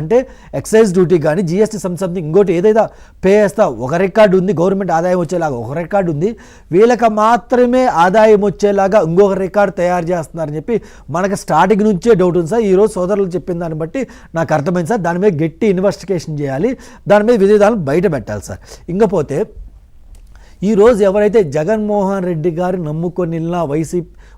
అంటే excise duty కానీ GST something ఇంకోటి ఏదైతే పే చేస్తా ఒక రికార్డు ఉంది, గవర్నమెంట్ ఆదాయం వచ్చేలాగా ఒక రికార్డు ఉంది, వీళ్ళకి మాత్రమే ఆదాయం వచ్చేలాగా ఇంకొక రికార్డు తయారు చేస్తున్నారని చెప్పి మనకు స్టార్టింగ్ నుంచే డౌట్ ఉంది సార్. ఈరోజు సోదరులు చెప్పిన దాన్ని బట్టి నాకు అర్థమైంది సార్. దాని మీద గట్టి ఇన్వెస్టిగేషన్ చేయాలి, దాని మీద విధానాలు బయట పెట్టాలి సార్. ఇంకపోతే ఈరోజు ఎవరైతే జగన్మోహన్ రెడ్డి గారు నమ్ముకొని వెళ్ళినా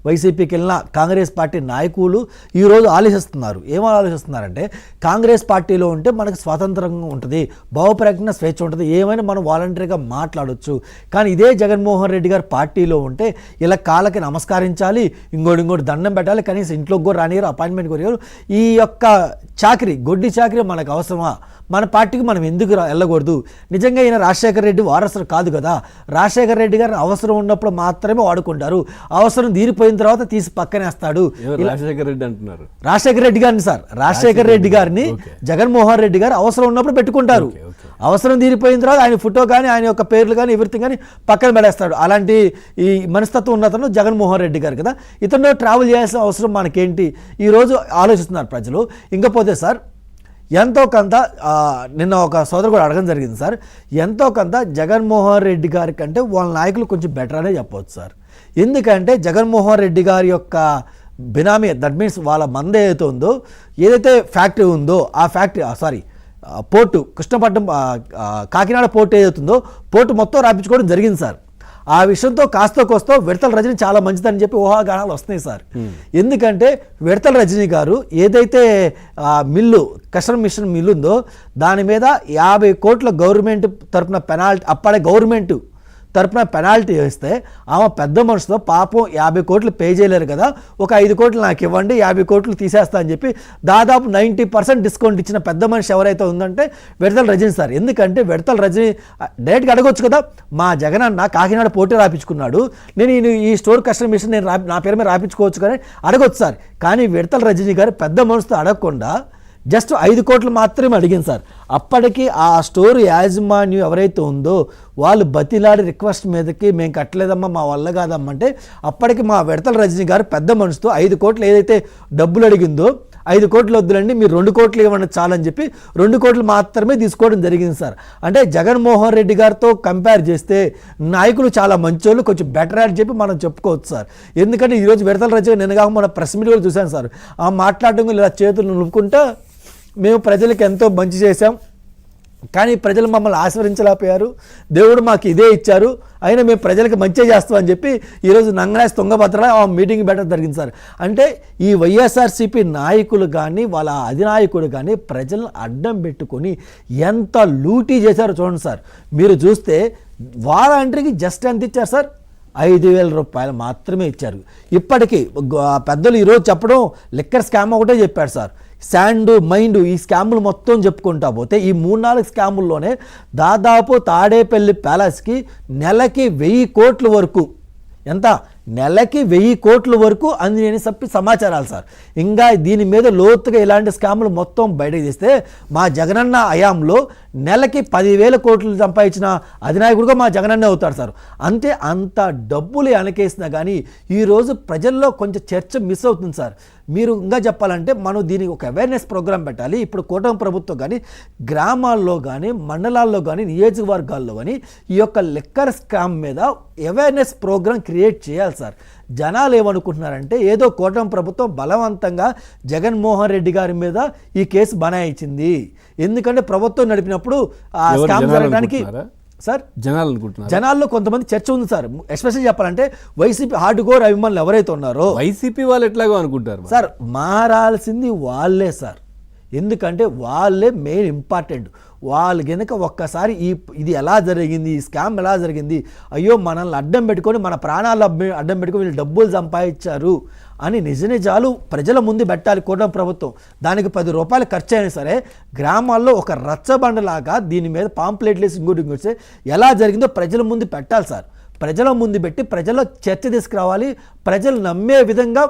వైసీపీకి వెళ్ళినా కాంగ్రెస్ పార్టీ నాయకులు ఈరోజు ఆలోచిస్తున్నారు. ఏమని ఆలోచిస్తున్నారంటే కాంగ్రెస్ పార్టీలో ఉంటే మనకు స్వాతంత్రంగా ఉంటుంది, భావప్రకటన స్వేచ్ఛ ఉంటుంది, ఏమైనా మనం వాలంటరీగా మాట్లాడవచ్చు. కానీ ఇదే జగన్మోహన్ రెడ్డి గారు పార్టీలో ఉంటే ఇలా కాళ్ళకి నమస్కరించాలి, ఇంకోటి దండం పెట్టాలి, కనీసం ఇంట్లోకి కూడా రానియరు, అపాయింట్మెంట్ కొరిగారు. ఈ యొక్క చాకరీ గొడ్డి చాకరీ మనకు అవసరమా? మన పార్టీకి మనం ఎందుకు వెళ్ళకూడదు? నిజంగా ఈయన రాజశేఖర రెడ్డి వారసుడు కాదు కదా. రాజశేఖర రెడ్డి గారిని అవసరం ఉన్నప్పుడు మాత్రమే వాడుకుంటారు, అవసరం తీరిపోయిన తర్వాత తీసి పక్కనేస్తాడు. రాజశేఖర రెడ్డి అంటున్నారు, రాజశేఖర రెడ్డి గారిని సార్, రాజశేఖర రెడ్డి గారిని జగన్మోహన్ రెడ్డి గారు అవసరం ఉన్నప్పుడు పెట్టుకుంటారు, అవసరం తీరిపోయిన తర్వాత ఆయన ఫోటో కానీ ఆయన యొక్క పేర్లు కానీ ఎవ్రీథింగ్ కానీ పక్కన పడేస్తాడు. అలాంటి ఈ మనస్తత్వం ఉన్న అతను జగన్మోహన్ రెడ్డి గారు కదా. ఇతను ట్రావెల్ చేయాల్సిన అవసరం మనకేంటి ఈరోజు ఆలోచిస్తున్నారు ప్రజలు. ఇంకపోతే సార్ ఎంతో కొంత నిన్న ఒక సోదరు కూడా అడగడం జరిగింది సార్, ఎంతో కొంత జగన్మోహన్ రెడ్డి గారి కంటే వాళ్ళ నాయకులు కొంచెం బెటర్ అనే చెప్పవచ్చు సార్. ఎందుకంటే జగన్మోహన్ రెడ్డి గారి యొక్క బినామీ, దట్ మీన్స్ వాళ్ళ మంద ఏదైతే ఉందో, ఏదైతే ఫ్యాక్టరీ ఉందో ఆ factory port Krishnapatnam Kakinada port ఏదైతుందో పోర్టు మొత్తం రాపించుకోవడం జరిగింది సార్. ఆ విషయంతో కాస్త కోస్తో విడతల రజనీ చాలా మంచిదని చెప్పి ఊహాగానాలు వస్తున్నాయి సార్. ఎందుకంటే విడతల రజనీ గారు ఏదైతే మిల్లు కస్టమ్ మిషన్ మిల్లు ఉందో దాని మీద 50 కోట్ల గవర్నమెంట్ తరపున పెనాల్టీ, అప్పుడే గవర్నమెంట్ తరపున పెనాల్టీ వేస్తే ఆమె పెద్ద మనుషుతో పాపం 50 కోట్లు పే చేయలేరు కదా, ఒక 5 కోట్లు నాకు ఇవ్వండి 50 కోట్లు తీసేస్తా అని చెప్పి దాదాపు 90% డిస్కౌంట్ ఇచ్చిన పెద్ద మనిషి ఎవరైతే ఉందంటే విడతల రజనీ సార్. ఎందుకంటే విడతల రజనీ డైరెక్ట్గా అడగొచ్చు కదా, మా జగన్ అన్న కాకినాడ పోటీ రాపించుకున్నాడు, నేను ఈ స్టోర్ కస్టమ్ మిషన్ నేను నా పేరు మీద రాపించుకోవచ్చు కానీ అడగొచ్చు సార్. కానీ విడతల రజనీ గారు పెద్ద మనిషితో అడగకుండా జస్ట్ 5 కోట్లు మాత్రమే అడిగింది సార్. అప్పటికి ఆ స్టోర్ యాజమాన్యం ఎవరైతే ఉందో వాళ్ళు బతిలాడి రిక్వెస్ట్ మీదకి మేము కట్టలేదమ్మా మా వల్ల కాదమ్మా అంటే అప్పటికి మా విడతల రజనీ గారు పెద్ద మనిషితో 5 కోట్లు ఏదైతే డబ్బులు అడిగిందో 5 కోట్లు వద్దులండి మీరు 2 కోట్లు ఇవ్వండి చాలని చెప్పి 2 కోట్లు మాత్రమే తీసుకోవడం జరిగింది సార్. అంటే జగన్మోహన్ రెడ్డి గారితో కంపేర్ చేస్తే నాయకులు చాలా మంచోళ్ళు, కొంచెం బెటర్ అని చెప్పి మనం చెప్పుకోవచ్చు సార్. ఎందుకంటే ఈరోజు విడతల రజనీ నిన్నగా మన ప్రెస్ మీట్ కూడా చూశాను సార్, ఆ మాట్లాడడం ఇలా చేతులు నిలుపుకుంటా మేము ప్రజలకు ఎంతో మంచి చేశాం కానీ ప్రజలు మమ్మల్ని ఆశీర్వదించలేకపోయారు, దేవుడు మాకు ఇదే ఇచ్చారు, అయినా మేము ప్రజలకు మంచి చేస్తామని చెప్పి ఈరోజు నంగరాజ్ తుంగభద్రలో ఆ మీటింగ్ పెట్టడం జరిగింది సార్. అంటే ఈ వైఎస్ఆర్సీపీ నాయకులు కానీ వాళ్ళ అధినాయకుడు కానీ ప్రజలను అడ్డం పెట్టుకొని ఎంత లూటీ చేశారో చూడండి సార్. మీరు చూస్తే వాలంటరీకి జస్ట్ ఎంత ఇచ్చారు సార్, 5,000 రూపాయలు మాత్రమే ఇచ్చారు. ఇప్పటికీ పెద్దలు ఈరోజు చెప్పడం లిక్కర్ స్కామ్ ఒకటే చెప్పారు సార్. శాండ్ మైండ్ ఈ స్కాములు మొత్తం చెప్పుకుంటా పోతే ఈ 3-4 స్కాముల్లోనే దాదాపు తాడేపల్లి ప్యాలెస్కి నెలకి 1000 కోట్ల వరకు, ఎంత నెలకి 1000 కోట్ల వరకు అందిని చెప్పి సమాచారాలు సార్. ఇంకా దీని మీద లోతుగా ఇలాంటి స్కాములు మొత్తం బయటకు తీస్తే మా జగనన్న హయాంలో నెలకి 10,000 కోట్లు సంపాదించిన అధినాయకుడిగా మా జగనన్నే అవుతాడు సార్. అంతే అంత డబ్బులు వెనకేసినా కానీ ఈరోజు ప్రజల్లో కొంచెం చర్చ మిస్ అవుతుంది సార్. మీరు ఇంకా చెప్పాలంటే మనం దీనికి ఒక అవేర్నెస్ ప్రోగ్రాం పెట్టాలి. ఇప్పుడు కూటమి ప్రభుత్వం కానీ గ్రామాల్లో కానీ మండలాల్లో కానీ నియోజకవర్గాల్లో కానీ ఈ యొక్క లిక్కర్ స్కామ్ మీద అవేర్నెస్ ప్రోగ్రాం క్రియేట్ చేయాలి సార్. జనాలు ఏమనుకుంటున్నారంటే ఏదో కూటమి ప్రభుత్వం బలవంతంగా జగన్మోహన్ రెడ్డి గారి మీద ఈ కేసు బనాయించింది, ఎందుకంటే ప్రభుత్వం నడిపినప్పుడు ఆ స్కామ్ జరగడానికి సార్ జనాల్లో కొంతమంది చర్చ ఉంది సార్. ఎస్పెషల్లీ చెప్పాలంటే వైసీపీ హార్డ్ కోర్ అభిమానులు ఎవరైతే ఉన్నారో వైసీపీ వాళ్ళు ఎట్లాగో అనుకుంటారు సార్, మారాల్సింది వాళ్ళే సార్. ఎందుకంటే వాళ్ళే మెయిన్ ఇంపార్టెంట్. వాళ్ళు కనుక ఒక్కసారి ఇది ఎలా జరిగింది, ఈ స్కామ్ ఎలా జరిగింది, అయ్యో మనల్ని అడ్డం పెట్టుకొని మన ప్రాణాలు అడ్డం పెట్టుకొని వీళ్ళు డబ్బులు సంపాదించారు అని నిజాలు ప్రజల ముందు పెట్టాలి కూటమి ప్రభుత్వం. దానికి 10 రూపాయలు ఖర్చు అయినా సరే గ్రామాల్లో ఒక రచ్చబండలాగా దీని మీద పాంప్లెట్లు వేసి ఇంకోటి ఎలా జరిగిందో ప్రజల ముందు పెట్టాలి సార్. ప్రజల ముందు పెట్టి ప్రజల్లో చర్చ తీసుకురావాలి, ప్రజలు నమ్మే విధంగా